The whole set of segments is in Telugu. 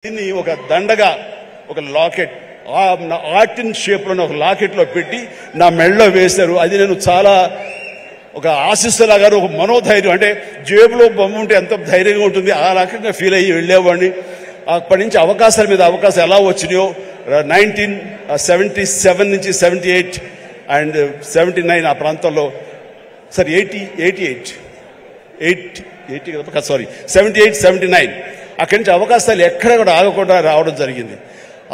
దీన్ని ఒక దండగా ఒక లాకెట్ ఆర్టిన్ షేప్లో ఒక లాకెట్లో పెట్టి నా మెడలో వేశారు. అది నేను చాలా ఒక ఆశిస్తులాగా ఒక మనోధైర్యం, అంటే జేబులో బొమ్మ ఉంటే ఎంత ధైర్యంగా ఉంటుంది ఆ రకంగా ఫీల్ అయ్యి వెళ్ళేవాడిని. అప్పటి నుంచి అవకాశాల మీద అవకాశం ఎలా వచ్చినాయో 1977 నుంచి 78 అండ్ 79 ఆ ప్రాంతంలో, సారీ 78 79 అక్కడి నుంచి అవకాశాలు ఎక్కడ కూడా ఆగకుండా రావడం జరిగింది.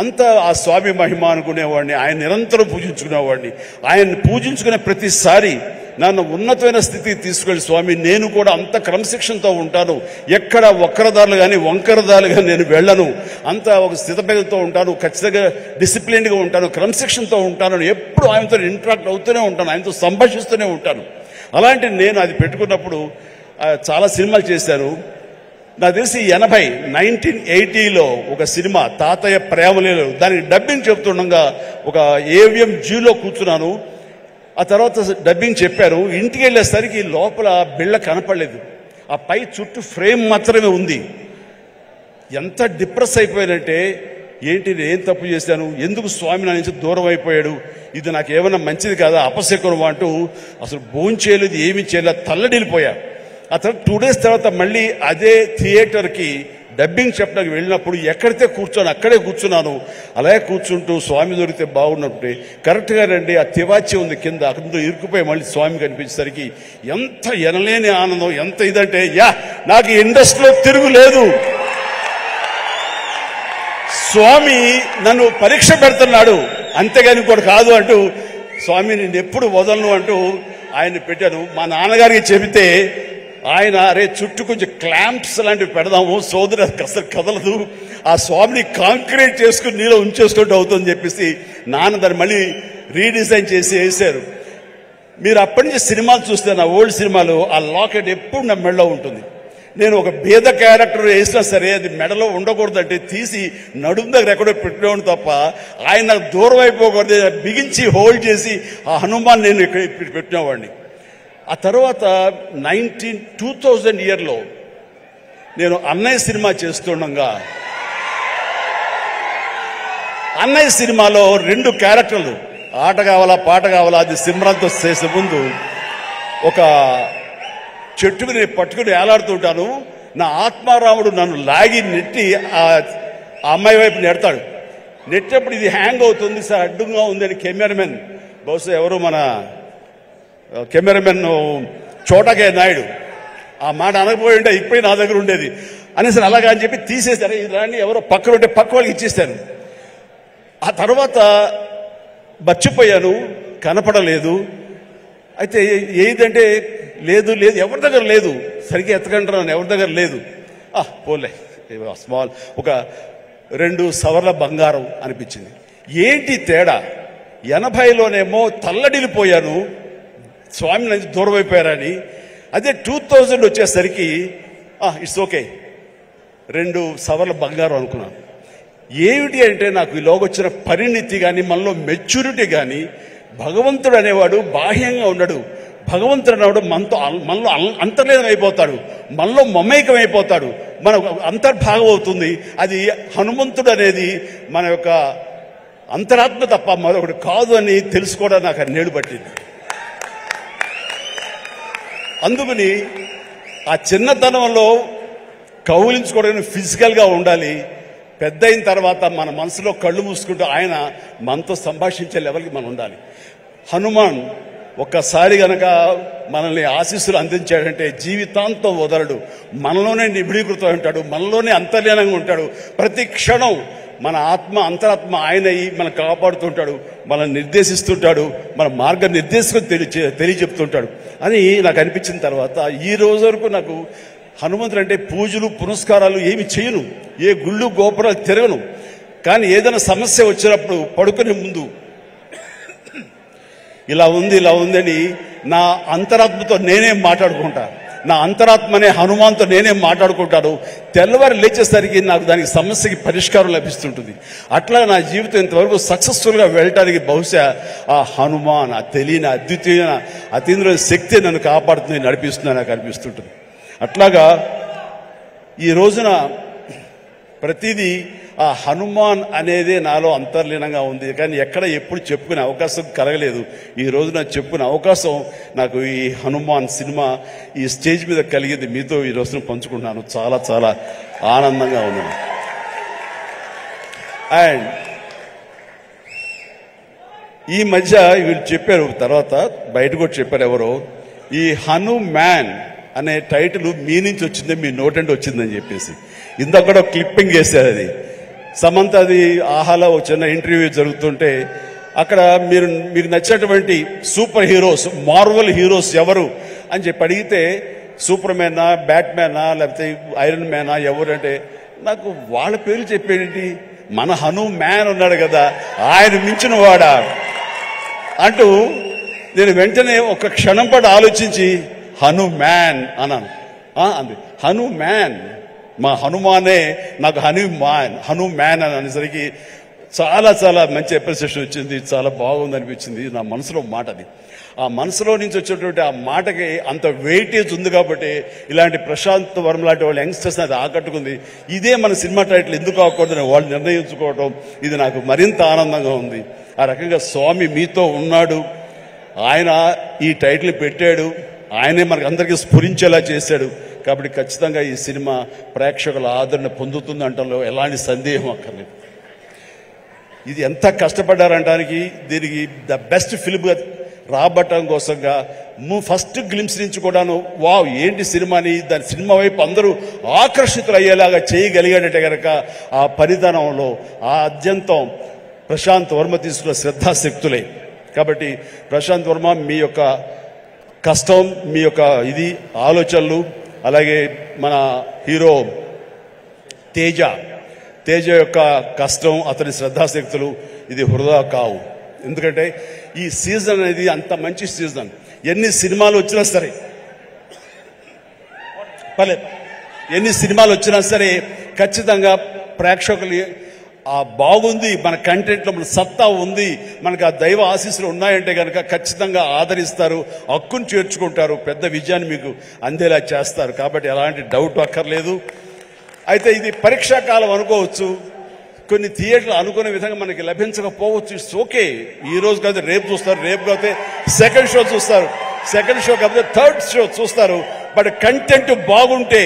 అంతా ఆ స్వామి మహిమ అనుకునేవాడిని. ఆయన నిరంతరం పూజించుకునేవాడిని. ఆయన పూజించుకునే ప్రతిసారి నన్ను ఉన్నతమైన స్థితికి తీసుకెళ్ళి స్వామి నేను కూడా అంత క్రమశిక్షణతో ఉంటాను, ఎక్కడ వక్రదారులు కానీ వంకరదారులు కానీ నేను వెళ్ళను, అంత ఒక స్థితపేదతో ఉంటాను, ఖచ్చితంగా డిసిప్లిన్గా ఉంటాను, క్రమశిక్షణతో ఉంటాను, ఎప్పుడు ఆయనతో ఇంటరాక్ట్ అవుతూనే ఉంటాను, ఆయనతో సంభాషిస్తూనే ఉంటాను. అలాంటి నేను అది పెట్టుకున్నప్పుడు చాలా సినిమాలు చేశాను. నాకు తెలిసి 1980లో ఒక సినిమా తాతయ్య ప్రేమలేలు, దానికి డబ్బింగ్ చెప్తుండగా ఒక ఏవిఎం జీలో కూర్చున్నాను. ఆ తర్వాత డబ్బింగ్ చెప్పారు. ఇంటికి వెళ్ళేసరికి లోపల బిళ్ళ కనపడలేదు, ఆ పై చుట్టూ ఫ్రేమ్ మాత్రమే ఉంది. ఎంత డిప్రెస్ అయిపోయానంటే, ఏంటి నేను తప్పు చేశాను, ఎందుకు స్వామి నా నుంచి దూరం అయిపోయాడు, ఇది నాకు ఏమైనా మంచిది కాదా, అపశకునం అంటూ అసలు భోంచేయలేదు, ఏమీ చేయలేదు, తల్లడిల్లిపోయా. ఆ తర్వాత 2 days తర్వాత మళ్ళీ అదే థియేటర్కి డబ్బింగ్ చెప్పడానికి వెళ్ళినప్పుడు ఎక్కడితే కూర్చొని అక్కడే కూర్చున్నాను. అలాగే కూర్చుంటూ స్వామి దొరికితే బాగున్నప్పుడు కరెక్ట్గా రండి ఆ తివాచి ఉంది కింద, అక్కడ ఇరుక్కుపోయి మళ్ళీ స్వామి కనిపించేసరికి ఎంత ఎనలేని ఆనందం, ఎంత ఇదంటే నాకు ఇండస్ట్రీలో తిరుగులేదు, స్వామి నన్ను పరీక్ష పెడుతున్నాడు అంతేగాని ఇంకోటి కాదు అంటూ, స్వామి నేను ఎప్పుడు వదలను అంటూ ఆయన పెట్టాను. మా నాన్నగారికి చెబితే ఆయన అరే చుట్టూ కొంచెం క్లాంప్స్ లాంటివి పెడదాము, సోదరు అసలు కదలదు, ఆ స్వామిని కాంక్రీట్ చేసుకుని నీలో ఉంచేసుకుంటూ అవుతుందని చెప్పేసి నాన్న దాన్ని మళ్ళీ రీడిజైన్ చేసి వేశారు. మీరు అప్పటి నుంచి సినిమాలు చూస్తే నా ఓల్డ్ సినిమాలు ఆ లాకెట్ ఎప్పుడు నా మెడలో ఉంటుంది. నేను ఒక భేద క్యారెక్టర్ వేసినా సరే అది మెడలో ఉండకూడదంటే తీసి నడుము దగ్గర ఎక్కడో పెట్టినవాడు తప్ప ఆయన నాకు దూరం అయిపోకూడదు, బిగించి హోల్డ్ చేసి ఆ హనుమాన్ నేను ఇక్కడ పెట్టినవాడిని. ఆ తర్వాత 2000 ఇయర్లో నేను అన్నయ్య సినిమా చేస్తుండగా, అన్నయ్య సినిమాలో 2 క్యారెక్టర్లు, ఆట కావాలా పాట కావాలా, అది సిమ్రాన్తో చేసే ముందు ఒక చెట్టుకు నేను పట్టుకుని వేలాడుతుంటాను. నా ఆత్మారాముడు నన్ను లాగి నెట్టి ఆ అమ్మాయి వైపు నెడతాడు. నెట్టినప్పుడు ఇది హ్యాంగ్ అవుతుంది సార్, అడ్డుగా ఉందని కెమెరామెన్, బహుశా ఎవరు మన కెమెరామెన్ చోటకే నాయుడు ఆ మాట అనకపోయి ఉంటే ఇప్పుడే నా దగ్గర ఉండేది అనేసి అలాగా అని చెప్పి తీసేశారు. ఇలాంటి ఎవరో పక్కన ఉంటే పక్క వాళ్ళకి ఇచ్చేస్తాను. ఆ తర్వాత మర్చిపోయాను, కనపడలేదు. అయితే ఏదంటే లేదు లేదు ఎవరి దగ్గర లేదు, సరిగ్గా ఎత్తకంటున్నాను, ఎవరి దగ్గర లేదు. పోలే స్మాల్ ఒక 2 సవర్ల బంగారం అనిపించింది. ఏంటి తేడా, 80లోనేమో తల్లడిల్లిపోయాను, స్వామి నుంచి దూరం అయిపోయారని. అదే 2000 వచ్చేసరికి ఇట్స్ ఓకే, 2 సవర్ల బంగారం అనుకున్నాను. ఏమిటి అంటే నాకు ఈలోగొచ్చిన పరిణితి కానీ మనలో మెచ్యూరిటీ కానీ, భగవంతుడు అనేవాడు బాహ్యంగా ఉండడు, భగవంతుడు అనేవాడు మనలో అంతర్లీనం అయిపోతాడు, మనలో మమైకం అయిపోతాడు, మన అంతర్భాగం అవుతుంది. అది హనుమంతుడు అనేది మన యొక్క అంతరాత్మ తప్ప మరొకటి కాదు అని తెలుసుకోవడం నాకు అన్నేళ్ళు పట్టింది. అందుకని ఆ చిన్నతనంలో కౌలించుకోవడానికి ఫిజికల్గా ఉండాలి, పెద్ద అయిన తర్వాత మన మనసులో కళ్ళు మూసుకుంటూ ఆయన మనతో సంభాషించే లెవెల్కి మనం ఉండాలి. హనుమాన్ ఒక్కసారి గనక మనల్ని ఆశీస్సులు అందించాడంటే జీవితాంతం వదలడు, మనలోనే నిబిడీకృతం ఉంటాడు, మనలోనే అంతర్లీనంగా ఉంటాడు. ప్రతి క్షణం మన ఆత్మ అంతరాత్మ ఆయన మనం కాపాడుతుంటాడు, మనం నిర్దేశిస్తుంటాడు, మన మార్గ నిర్దేశం తెలియచెప్తుంటాడు అని నాకు అనిపించిన తర్వాత ఈ రోజు వరకు నాకు హనుమంతుడు అంటే పూజలు పునస్కారాలు ఏమి చేయను, ఏ గుళ్ళు గోపురాలు తిరగను. కానీ ఏదైనా సమస్య వచ్చినప్పుడు పడుకునే ముందు ఇలా ఉందని నా అంతరాత్మతో నేనే మాట్లాడుకుంటా, నా అంతరాత్మనే హనుమాన్తో నేనే మాట్లాడుకుంటాను. తెల్లవారు లేచేసరికి నాకు దానికి సమస్యకి పరిష్కారం లభిస్తుంటుంది. అట్లా నా జీవితం ఇంతవరకు సక్సెస్ఫుల్గా వెళ్ళటానికి బహుశా ఆ హనుమాన్, ఆ తెలియని అద్వితీయ అతీంద్ర శక్తి నన్ను కాపాడుతుంది, నడిపిస్తుంది నాకు అనిపిస్తుంటుంది. అట్లాగా ఈ రోజున ప్రతిదీ ఆ హనుమాన్ అనేదే నాలో అంతర్లీనంగా ఉంది. కానీ ఎక్కడ ఎప్పుడు చెప్పుకునే అవకాశం కలగలేదు. ఈ రోజు నాకు చెప్పుకునే అవకాశం నాకు ఈ హనుమాన్ సినిమా ఈ స్టేజ్ మీద కలిగింది. మీతో ఈ రోజున పంచుకుంటున్నాను. చాలా చాలా ఆనందంగా ఉంది. అండ్ ఈ మధ్య వీళ్ళు చెప్పారు, తర్వాత బయట కూడా చెప్పారు ఎవరో, ఈ హనుమాన్ అనే టైటిల్ మీ నుంచి వచ్చింది, మీ నోటంటే వచ్చిందని చెప్పేసి ఇందాక కూడా క్లిప్పింగ్ చేశారు. అది సమంత, అది ఆహాలో ఒక చిన్న ఇంటర్వ్యూ జరుగుతుంటే అక్కడ మీకు నచ్చినటువంటి సూపర్ హీరోస్, మార్వల్ హీరోస్ ఎవరు అని చెప్పి అడిగితే సూపర్ మ్యానా, బ్యాట్మ్యానా, లేకపోతే ఐరన్ మ్యానా ఎవరంటే నాకు వాళ్ళ పేర్లు చెప్పేటి, మన హనుమాన్ ఉన్నాడు కదా ఆయన మించిన వాడా అంటూ నేను వెంటనే ఒక క్షణం పాటు ఆలోచించి హనుమాన్ అన్నాను. అంది హనుమాన్, మా హనుమానే నాకు హనుమాన్ అని అనేసరికి చాలా చాలా మంచి అప్రిసియేషన్ వచ్చింది. చాలా బాగుంది అనిపించింది. నా మనసులో మాట అది. ఆ మనసులో నుంచి వచ్చేటువంటి ఆ మాటకి అంత వెయిటేజ్ ఉంది కాబట్టి ఇలాంటి ప్రశాంత్ వర్మ లాంటి వాళ్ళ యంగ్స్టర్స్ అది ఆకట్టుకుంది. ఇదే మన సినిమా టైటిల్ ఎందుకు అవ్వకూడదని వాళ్ళు నిర్ణయించుకోవటం ఇది నాకు మరింత ఆనందంగా ఉంది. ఆ రకంగా స్వామి మీతో ఉన్నాడు, ఆయన ఈ టైటిల్ పెట్టాడు, ఆయనే మనకు అందరికీ స్ఫురించేలా చేశాడు. కాబట్టి ఖచ్చితంగా ఈ సినిమా ప్రేక్షకుల ఆదరణ పొందుతుంది అంటంలో ఎలాంటి సందేహం అక్కర్లేదు. ఇది ఎంత కష్టపడ్డారంటానికి దీనికి ద బెస్ట్ ఫిల్మ్గా రాబట్టడం కోసంగా ఫస్ట్ గ్లిమ్స్ నుంచి కూడాను వావ్ ఏంటి సినిమాని, దాని సినిమా వైపు అందరూ ఆకర్షితులు అయ్యేలాగా చేయగలిగాడంటే కనుక ఆ పరిధానంలో ఆ అత్యంతం ప్రశాంత్ వర్మ తీసుకున్న శ్రద్ధాశక్తులే. కాబట్టి ప్రశాంత్ వర్మ మీ యొక్క కష్టం, మీ యొక్క ఇది ఆలోచనలు, అలాగే మన హీరో తేజ యొక్క కష్టం, అతని శ్రద్ధాశక్తులు ఇది వృధా కావు. ఎందుకంటే ఈ సీజన్ అనేది అంత మంచి సీజన్. ఎన్ని సినిమాలు వచ్చినా సరే ఎన్ని సినిమాలు వచ్చినా సరే ఖచ్చితంగా ప్రేక్షకులు ఆ బాగుంది, మన కంటెంట్లో మన సత్తా ఉంది, మనకు ఆ దైవ ఆశీస్సులు ఉన్నాయంటే కనుక ఖచ్చితంగా ఆదరిస్తారు, హక్కును చేర్చుకుంటారు, పెద్ద విజయాన్ని మీకు అందేలా చేస్తారు. కాబట్టి ఎలాంటి డౌట్ అక్కర్లేదు. అయితే ఇది పరీక్షాకాలం అనుకోవచ్చు, కొన్ని థియేటర్లు అనుకునే విధంగా మనకి లభించకపోవచ్చు. It's okay. ఈ రోజు కాదు రేపు చూస్తారు, రేపు కాకపోతే సెకండ్ షో చూస్తారు, సెకండ్ షో కాకపోతే థర్డ్ షో చూస్తారు. బట్ కంటెంట్ బాగుంటే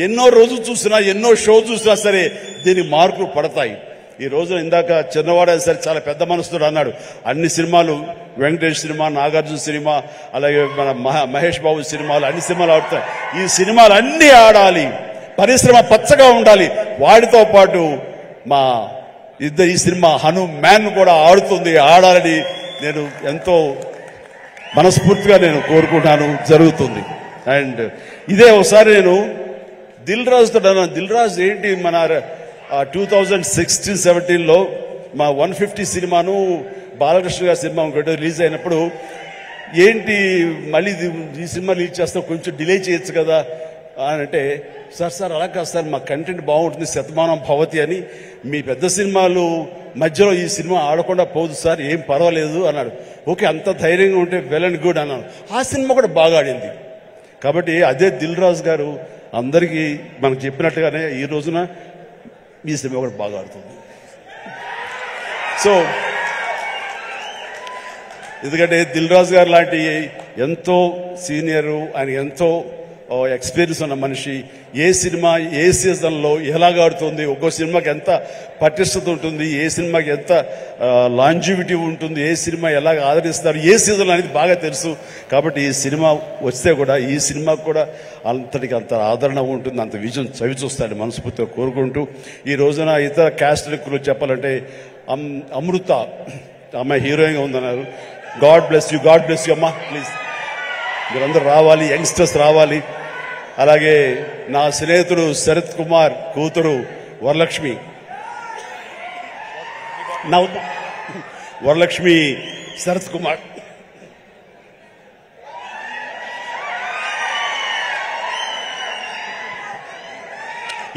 ఎన్నో రోజులు చూసినా, ఎన్నో షో చూసినా సరే దీనికి మార్కులు పడతాయి. ఈ రోజు ఇందాక చిన్నవాడ సరే చాలా పెద్ద మనసుతో అన్నాడు, అన్ని సినిమాలు వెంకటేష్ సినిమా, నాగార్జున సినిమా, అలాగే మన మహేష్ బాబు సినిమాలు, అన్ని సినిమాలు ఆడుతాయి. ఈ సినిమాలు అన్నీ ఆడాలి, పరిశ్రమ పచ్చగా ఉండాలి. వాటితో పాటు మా ఈ సినిమా హనుమాన్ కూడా ఆడాలని నేను ఎంతో మనస్ఫూర్తిగా నేను కోరుకుంటాను, జరుగుతుంది. అండ్ ఇదే ఒకసారి నేను దిల్ రాజుతో అన్నాను, దిల్ రాజు ఏంటి మన 2016-17లో మా 150 సినిమాను బాలకృష్ణ గారి సినిమా ఇంకోటి రిలీజ్ అయినప్పుడు ఏంటి మళ్ళీ ఈ సినిమా రిలీజ్ చేస్తాం, కొంచెం డిలే చేయొచ్చు కదా అని అంటే, సార్ అలా కాదు సార్, మా కంటెంట్ బాగుంటుంది, శతమానం భవతి అని, మీ పెద్ద సినిమాలు మధ్యలో ఈ సినిమా ఆడకుండా పోదు సార్, ఏం పర్వాలేదు అన్నాడు. ఓకే, అంత ధైర్యంగా ఉంటే వెల్ అండ్ గుడ్ అన్నాను. ఆ సినిమా కూడా బాగా ఆడింది. కాబట్టి అదే దిల్ రాజు గారు అందరికీ మనకు చెప్పినట్టుగానే ఈ రోజున ఈ సినిమా కూడా బాగా ఆడుతుంది. సో ఎందుకంటే దిల్ రాజు గారు లాంటి ఎంతో సీనియరు, ఆయన ఎంతో ఎక్స్పీరియన్స్ ఉన్న మనిషి, ఏ సినిమా ఏ సీజన్లో ఎలాగ ఆడుతుంది, ఒక్కో సినిమాకి ఎంత పటిష్టత ఉంటుంది, ఏ సినిమాకి ఎంత లాంజివిటీ ఉంటుంది, ఏ సినిమా ఎలాగ ఆదరిస్తారు, ఏ సీజన్ అనేది బాగా తెలుసు. కాబట్టి ఈ సినిమా వస్తే కూడా ఈ సినిమాకు కూడా అంతటికి అంత ఆదరణ ఉంటుంది, అంత విజయం చవి చూస్తాడని మనస్ఫూర్తిగా కోరుకుంటూ, ఈ రోజున ఇతర క్యాస్ట్ గురించి చెప్పాలంటే అమృత అమ్మాయి హీరోయిన్గా ఉందన్నారు. గాడ్ బ్లెస్ యూ అమ్మా, ప్లీజ్ మీరందరూ రావాలి, యంగ్స్టర్స్ రావాలి. అలాగే నా స్నేహితుడు శరత్ కుమార్ కూతురు వరలక్ష్మి శరత్ కుమార్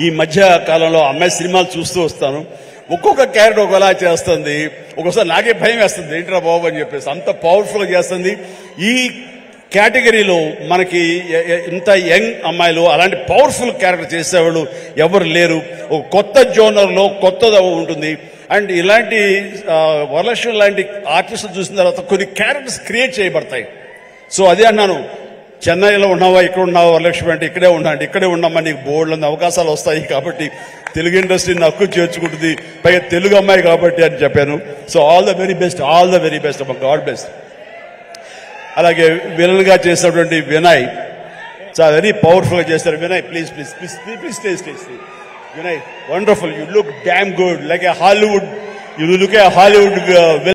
ఈ మధ్య కాలంలో అమ్మాయి సినిమాలు చూస్తూ వస్తాను. ఒక్కొక్క క్యారెక్టర్ ఒకలా చేస్తుంది. ఒక్కోసారి నాకే భయం వేస్తుంది, ఏంట్రా బాబు అని చెప్పేసి, అంత పవర్ఫుల్గా చేస్తుంది. ఈ కేటగిరీలో మనకి ఇంత యంగ్ అమ్మాయిలు అలాంటి పవర్ఫుల్ క్యారెక్టర్ చేసేవాళ్ళు ఎవరు లేరు. ఒక కొత్త జోనర్లో కొత్తగా ఉంటుంది. అండ్ ఇలాంటి వరలక్ష్మి లాంటి ఆర్టిస్టులు చూసిన తర్వాత కొన్ని క్యారెక్టర్స్ క్రియేట్ చేయబడతాయి. సో అదే అన్నాను, చెన్నైలో ఉన్నావా, ఇక్కడ ఉన్నావా వరలక్ష్మి అంటే ఇక్కడే ఉన్నాండి, ఇక్కడే ఉన్నామా, నీకు బోర్డులో అవకాశాలు వస్తాయి కాబట్టి తెలుగు ఇండస్ట్రీని హక్కు చేర్చుకుంటుంది, పైగా తెలుగు అమ్మాయి కాబట్టి అని చెప్పాను. So all the very best, all the very best అమ్మ, గాడ్ బెస్ట్. అలాగే విలన్గా చేసినటువంటి వినయ్ చాలా వెరీ పవర్ఫుల్గా చేస్తారు. Vinay please please please please please please Vinay wonderful, you look damn good like A Hollywood, you look A Hollywood